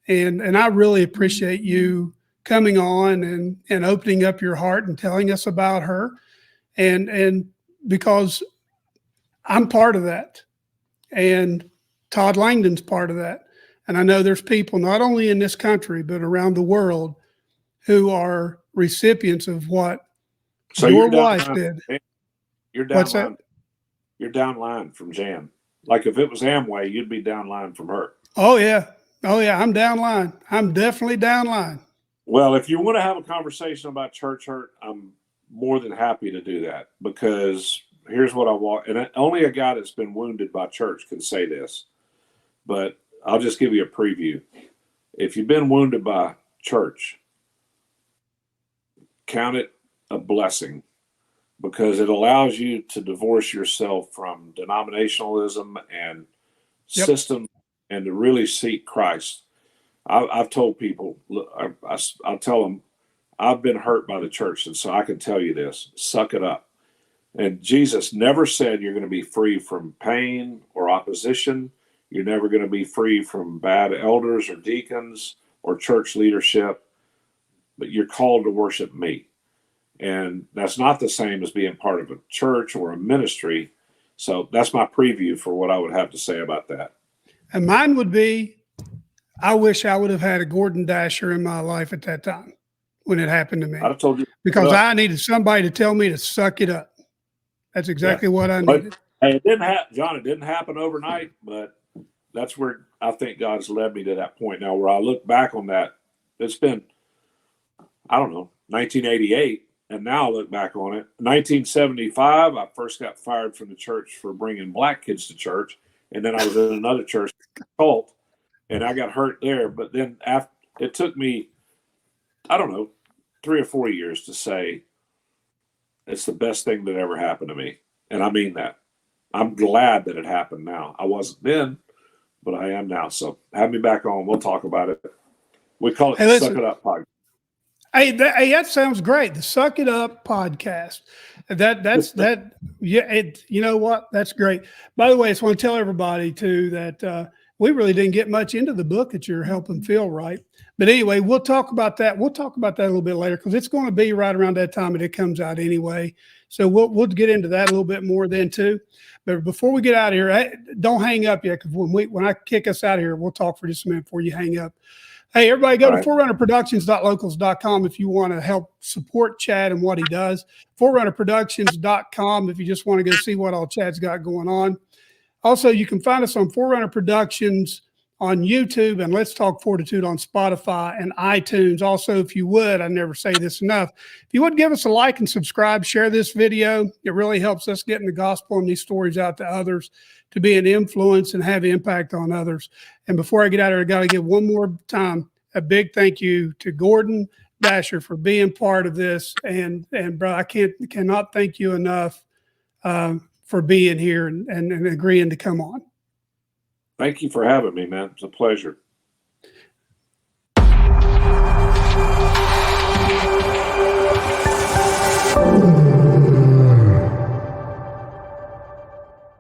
And I really appreciate you coming on and opening up your heart and telling us about her. And because I'm part of that, and Todd Langdon's part of that. And I know there's people not only in this country, but around the world who are recipients of what So your you're down wife line, did. you're What's down that? line, you're down line from Jan. Like if it was Amway, you'd be down line from her. Oh yeah. Oh yeah. I'm down line. I'm definitely down line. Well, if you want to have a conversation about church hurt, I'm more than happy to do that, because here's what I want. And only a guy that's been wounded by church can say this, but I'll just give you a preview. If you've been wounded by church, count it a blessing, because it allows you to divorce yourself from denominationalism and system and to really seek Christ. I've told people, look, I'll tell them, I've been hurt by the church, and so I can tell you this: suck it up. And Jesus never said you're going to be free from pain or opposition. You're never going to be free from bad elders or deacons or church leadership, but you're called to worship me. And that's not the same as being part of a church or a ministry. So that's my preview for what I would have to say about that. And mine would be, I wish I would have had a Gordon Dasher in my life at that time when it happened to me, I'd have told you, because I needed somebody to tell me to suck it up. That's exactly what I needed. Hey, it didn't happen, John. It didn't happen overnight, but that's where I think God's led me to that point now, where I look back on that. It's been, I don't know, 1988. And now I look back on it. 1975, I first got fired from the church for bringing black kids to church. And then I was in another church cult, and I got hurt there. But then after, it took me, I don't know, 3 or 4 years to say it's the best thing that ever happened to me. And I mean that. I'm glad that it happened now. I wasn't then, but I am now. So have me back on. We'll talk about it. We call it the Suck It Up podcast. Hey, that sounds great. The Suck It Up podcast. That's that. Yeah, you know what? That's great. By the way, I just want to tell everybody too that we really didn't get much into the book that you're helping Phil write. But anyway, we'll talk about that. We'll talk about that a little bit later, because it's going to be right around that time that it comes out anyway. So we'll get into that a little bit more then too. But before we get out of here, don't hang up yet, because when I kick us out of here, we'll talk for just a minute before you hang up. Hey, everybody, go to forerunnerproductions.locals.com if you want to help support Chad and what he does. Forerunnerproductions.com if you just want to go see what all Chad's got going on. Also, you can find us on Forerunner Productions on YouTube and Let's Talk Fortitude on Spotify and iTunes. Also, if you would, I never say this enough, if you would give us a like and subscribe, share this video. It really helps us getting the gospel and these stories out to others, to be an influence and have impact on others. And before I get out of here, I got to give one more time a big thank you to Gordon Dasher for being part of this. And bro, I cannot thank you enough for being here and agreeing to come on. Thank you for having me, man. It's a pleasure.